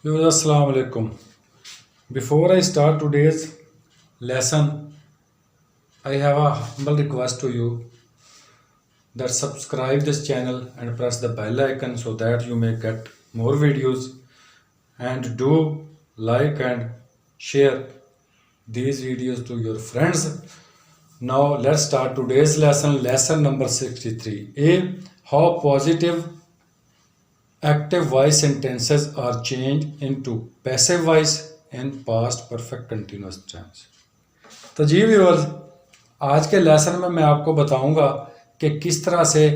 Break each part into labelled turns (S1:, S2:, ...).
S1: Viewers, Assalamu alaikum. Before I start today's lesson, I have a humble request to you that subscribe this channel and press the bell icon so that you may get more videos, and do like and share these videos to your friends. Now let's start today's lesson number 63. A. How positive active voice sentences are changed into passive voice in past perfect continuous tense. तो जी viewers, आज के lesson में मैं आपको बताऊंगा कि किस तरह से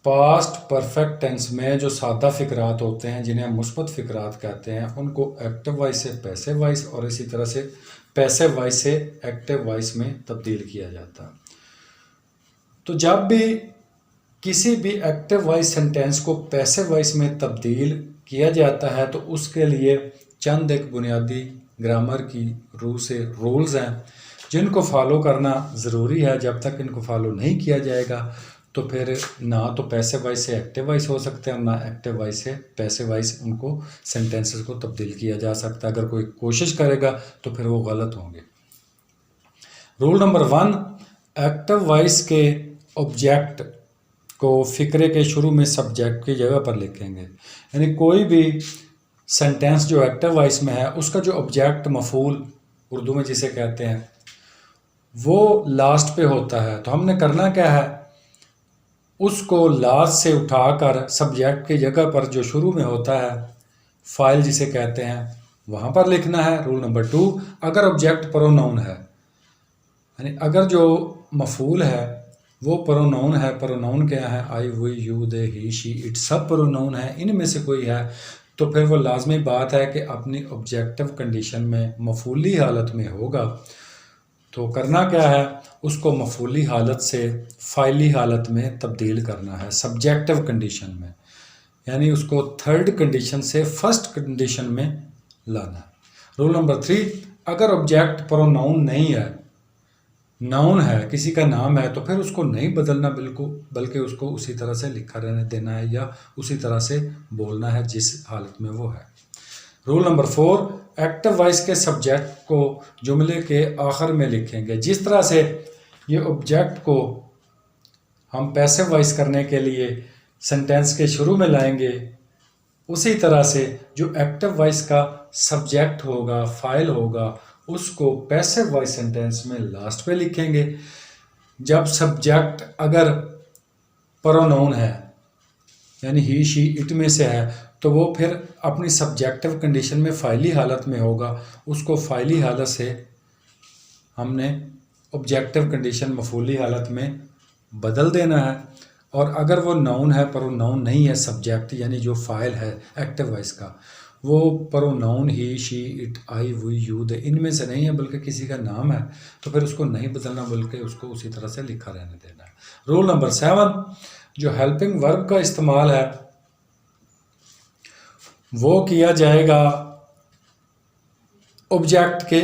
S1: पास्ट परफेक्ट टेंस में जो सादा फिक्रात होते हैं, जिन्हें हम मुस्बत फिक्रात कहते हैं, उनको एक्टिव वॉइस से पैसिव वॉइस और इसी तरह से पैसिव वॉइस से एक्टिव वॉइस में तब्दील किया जाता है। तो जब भी किसी भी एक्टिव वॉइस सेंटेंस को पैसिव वॉइस में तब्दील किया जाता है तो उसके लिए चंद एक बुनियादी ग्रामर की रूल्स हैं जिनको फॉलो करना ज़रूरी है। जब तक इनको फॉलो नहीं किया जाएगा तो फिर ना तो पैसिव वॉइस से एक्टिव वॉइस हो सकते हैं, ना एक्टिव वॉइस से पैसिव वॉइस उनको सेंटेंसेस को तब्दील किया जा सकता है। अगर कोई कोशिश करेगा तो फिर वो गलत होंगे। रूल नंबर 1, एक्टिव वॉइस के ऑब्जेक्ट को फ़िक्रे के शुरू में सब्जेक्ट की जगह पर लिखेंगे। यानी कोई भी सेंटेंस जो एक्टिव वॉइस में है उसका जो ऑब्जेक्ट मफूल उर्दू में जिसे कहते हैं वो लास्ट पे होता है। तो हमने करना क्या है, उसको लास्ट से उठाकर सब्जेक्ट की जगह पर जो शुरू में होता है फाइल जिसे कहते हैं वहाँ पर लिखना है। रूल नंबर 2, अगर ऑब्जेक्ट प्रोनाउन है, यानी अगर जो मफूल है वो प्रोनाउन है, प्रोनाउन क्या है, I we you they he she it सब प्रोनाउन है, इनमें से कोई है, तो फिर वो लाजमी बात है कि अपनी ऑब्जेक्टिव कंडीशन में मफूली हालत में होगा। तो करना क्या है, उसको मफूली हालत से फाइली हालत में तब्दील करना है सब्जेक्टिव कंडीशन में, यानी उसको थर्ड कंडीशन से फर्स्ट कंडीशन में लाना है। रूल नंबर 3, अगर ऑब्जेक्ट प्रोनाउन नहीं है, नाउन है, किसी का नाम है, तो फिर उसको नहीं बदलना बिल्कुल, बल्कि उसको उसी तरह से लिखा रहने देना है या उसी तरह से बोलना है जिस हालत में वो है। रूल नंबर 4, एक्टिव वॉइस के सब्जेक्ट को जुमले के आखिर में लिखेंगे। जिस तरह से ये ऑब्जेक्ट को हम पैसिव वॉइस करने के लिए सेंटेंस के शुरू में लाएंगे, उसी तरह से जो एक्टिव वॉइस का सब्जेक्ट होगा, फाइल होगा, उसको पैसिव वॉइस सेंटेंस में लास्ट पे लिखेंगे। जब सब्जेक्ट अगर प्रोनाउन है, यानी ही शी इट में से है, तो वो फिर अपनी सब्जेक्टिव कंडीशन में फाइली हालत में होगा, उसको फाइली हालत से हमने ऑब्जेक्टिव कंडीशन मफूली हालत में बदल देना है। और अगर वो नाउन है, प्रोनाउन नहीं है, सब्जेक्ट यानी जो फाइल है एक्टिव वॉइस का, वो pronoun he she it I we you they इनमें से नहीं है, बल्कि किसी का नाम है, तो फिर उसको नहीं बदलना, बल्कि उसको उसी तरह से लिखा रहने देना है। रूल नंबर 7, जो हेल्पिंग वर्ब का इस्तेमाल है वो किया जाएगा ऑब्जेक्ट के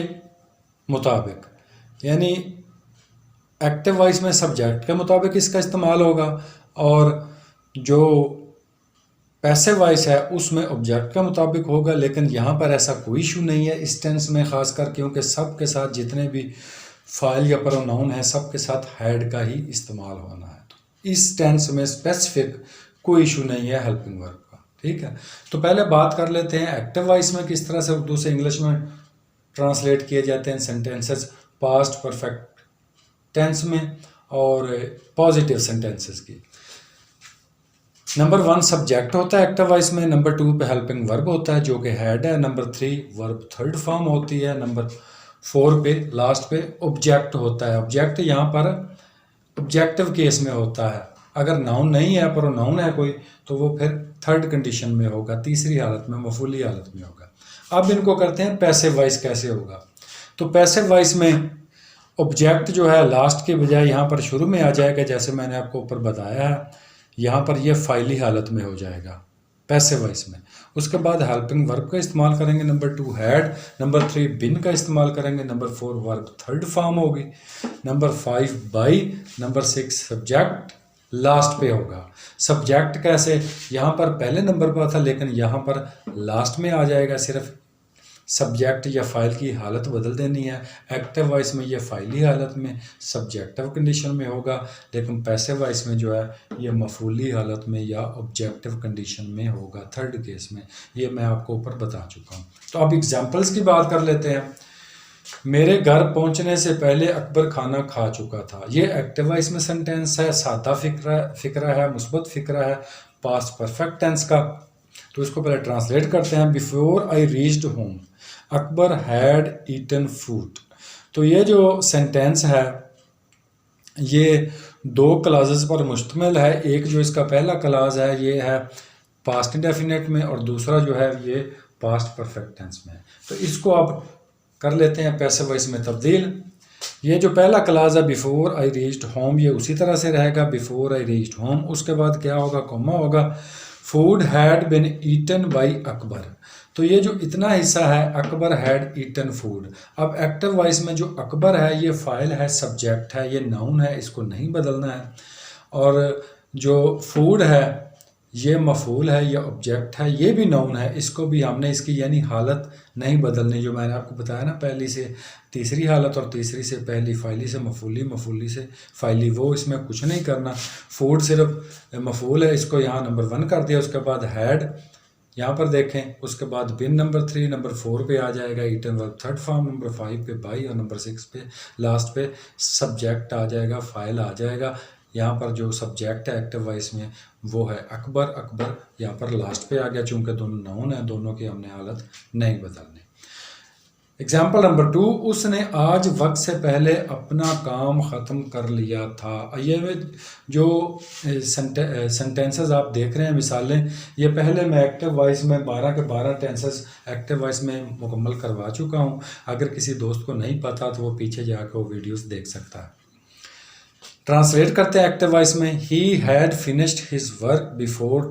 S1: मुताबिक, यानी एक्टिव वॉइस में सब्जेक्ट के मुताबिक इसका इस्तेमाल होगा, और जो पैसिव वॉइस है उसमें ऑब्जेक्ट के मुताबिक होगा। लेकिन यहाँ पर ऐसा कोई इशू नहीं है इस टेंस में, ख़ासकर क्योंकि सब के साथ जितने भी फाइल या प्रोनाउन है सब के साथ हैड का ही इस्तेमाल होना है। तो इस टेंस में स्पेसिफिक कोई इशू नहीं है हेल्पिंग वर्ब का। ठीक है, तो पहले बात कर लेते हैं एक्टिव वॉइस में किस तरह से उर्दू से इंग्लिश में ट्रांसलेट किए जाते हैं सेंटेंसेस पास्ट परफेक्ट टेंस में और पॉजिटिव सेंटेंसेस की। नंबर 1 सब्जेक्ट होता है एक्टिव वॉइस में, नंबर 2 पे हेल्पिंग वर्ब होता है जो कि हैड है, नंबर 3 वर्ब थर्ड फॉर्म होती है, नंबर 4 पे लास्ट पे ऑब्जेक्ट होता है। ऑब्जेक्ट यहाँ पर ऑब्जेक्टिव केस में होता है, अगर नाउन नहीं है प्रोनाउन है कोई, तो वो फिर थर्ड कंडीशन में होगा, तीसरी हालत में, मफूली हालत में होगा। अब इनको करते हैं पैसिव वॉइस कैसे होगा। तो पैसिव वॉइस में ऑब्जेक्ट जो है लास्ट के बजाय यहाँ पर शुरू में आ जाएगा, जैसे मैंने आपको ऊपर बताया है, यहाँ पर ये फाइली हालत में हो जाएगा पैसिव वॉइस में। उसके बाद हेल्पिंग वर्ब का इस्तेमाल करेंगे, नंबर 2 हैड, नंबर 3 बिन का इस्तेमाल करेंगे, नंबर 4 वर्ब थर्ड फॉर्म होगी, number 5 by, number 6 subject last पे होगा। सब्जेक्ट कैसे, यहाँ पर पहले नंबर पर था लेकिन यहाँ पर लास्ट में आ जाएगा। सिर्फ सब्जेक्ट या फ़ाइल की हालत बदल देनी है। एक्टिव वॉइस में ये फ़ाइली हालत में सब्जेक्टिव कंडीशन में होगा, लेकिन पैसिव वॉइस में जो है ये मफूली हालत में या ऑब्जेक्टिव कंडीशन में होगा, थर्ड केस में। ये मैं आपको ऊपर बता चुका हूँ। तो अब एग्जांपल्स की बात कर लेते हैं। मेरे घर पहुंचने से पहले अकबर खाना खा चुका था। ये एक्टिव वॉइस में सेंटेंस है, सादा फिक्रा है, मुस्बत फिक्रा है, पास्ट परफेक्ट टेंस का। तो इसको पहले ट्रांसलेट करते हैं। Before I reached home Akbar had eaten food. तो ये जो सेंटेंस है ये दो क्लाजेस पर मुश्तमिल है। एक जो इसका पहला क्लाज है ये है पास्ट इंडेफिनेट में, और दूसरा जो है ये पास्ट परफेक्ट टेंस में। तो इसको अब कर लेते हैं पैसिव वॉइस में तब्दील। ये जो पहला क्लाज है बिफोर आई रीच्ड होम, ये उसी तरह से रहेगा बिफोर आई रीच्ड होम। उसके बाद क्या होगा, कॉमा होगा। Food had been eaten by Akbar. तो ये जो इतना हिस्सा है अकबर हैड ईटन फूड। अब एक्टिव वॉइस में जो अकबर है ये फाइल है, सब्जेक्ट है, ये नाउन है, इसको नहीं बदलना है। और जो फूड है ये मफूल है, ये ऑब्जेक्ट है, ये भी नाउन है, इसको भी हमने इसकी यानी हालत नहीं बदलनी। जो मैंने आपको बताया ना, पहली से तीसरी हालत और तीसरी से पहली, फाइली से मफूली, मफूली से फाइली, वो इसमें कुछ नहीं करना। फूड सिर्फ मफूल है, इसको यहाँ नंबर 1 कर दिया। उसके बाद हैड यहाँ पर देखें, उसके बाद बिन नंबर 3, नंबर 4 पे आ जाएगा eaten verb third form, number 5 पे बाई, और नंबर 6 पे लास्ट पे सब्जेक्ट आ जाएगा, फाइल आ जाएगा। यहाँ पर जो सब्जेक्ट है एक्टिव वॉइस में वो है अकबर। अकबर यहाँ पर लास्ट पे आ गया, चूंकि दोनों नाउन है, दोनों की हमने हालत नहीं बदलनी। एग्जाम्पल नंबर 2, उसने आज वक्त से पहले अपना काम ख़त्म कर लिया था। ये जो सेंटेंसेस आप देख रहे हैं, मिसालें, ये पहले मैं एक्टिव वॉइस में 12 के 12 टेंसेस एक्टिव वॉइस में मुकम्मल करवा चुका हूँ। अगर किसी दोस्त को नहीं पता तो वो पीछे जाकर वो वीडियोस देख सकता है। ट्रांसलेट करते हैं एक्टिव वॉइस में। He had finished his work before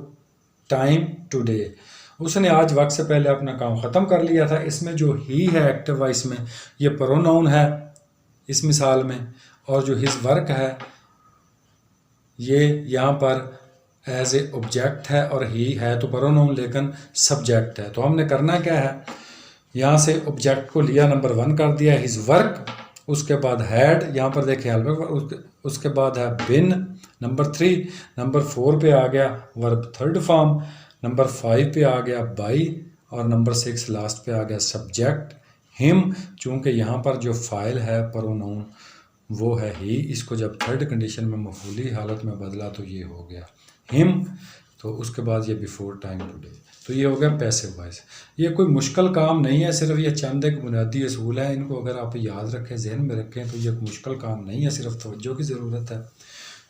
S1: time today. उसने आज वक्त से पहले अपना काम ख़त्म कर लिया था। इसमें जो ही है एक्टिव वॉइस में ये प्रोनाउन है इस मिसाल में, और जो हिज वर्क है ये यहाँ पर एज ए ऑब्जेक्ट है, और ही है तो प्रोनाउन लेकिन सब्जेक्ट है। तो हमने करना क्या है, यहाँ से ऑब्जेक्ट को लिया, नंबर 1 कर दिया हिज वर्क, उसके बाद हैड, यहाँ पर देखें हेल्प, उसके बाद है बिन, नंबर 3, नंबर 4 पे आ गया वर्ब थर्ड फॉर्म, नंबर 5 पे आ गया बाई, और नंबर 6 लास्ट पे आ गया सब्जेक्ट हिम। चूँकि यहाँ पर जो फाइल है प्रोनाउन वो है ही, इसको जब थर्ड कंडीशन में मफूली हालत में बदला तो ये हो गया हिम। तो उसके बाद ये बिफोर टाइम टुडे, तो ये हो गया पैसिव वॉइस। ये कोई मुश्किल काम नहीं है, सिर्फ ये चंद एक बुनियादी असूल है, इनको अगर आप याद रखें, जहन में रखें तो ये मुश्किल काम नहीं है, सिर्फ तवज्जो की ज़रूरत है।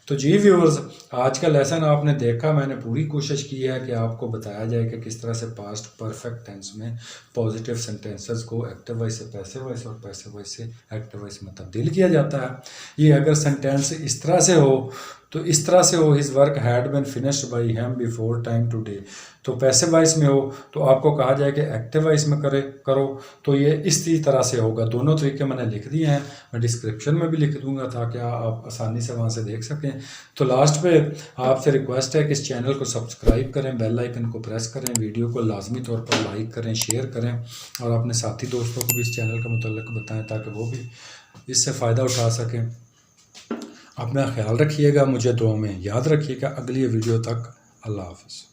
S1: तो जी व्यूअर्स, आज का लेसन आपने देखा, मैंने पूरी कोशिश की है कि आपको बताया जाए कि किस तरह से पास्ट परफेक्ट टेंस में पॉजिटिव सेंटेंसेस को एक्टिव वॉइस से पैसिव वॉइस और पैसिव वॉइस से एक्टिव वॉइस में तब्दील किया जाता है। ये अगर सेंटेंस इस तरह से हो तो इस तरह से हो, his work had been finished by him before time today, तो पैसिव वॉइस में हो तो आपको कहा जाए कि एक्टिव वॉइस में करो, तो ये इसी तरह से होगा। दोनों तरीके मैंने लिख दिए हैं, मैं डिस्क्रिप्शन में भी लिख दूंगा ताकि आप आसानी से वहाँ से देख सकें। तो लास्ट पे आपसे रिक्वेस्ट है कि इस चैनल को सब्सक्राइब करें, बेल आइकन को प्रेस करें, वीडियो को लाजमी तौर पर लाइक करें, शेयर करें, और अपने साथी दोस्तों को भी इस चैनल के मुतल्लिक बताएँ ताकि वो भी इससे फ़ायदा उठा सकें। अपना ख्याल रखिएगा, मुझे दुआ में याद रखिएगा। अगली वीडियो तक अल्लाह हाफ़िज़।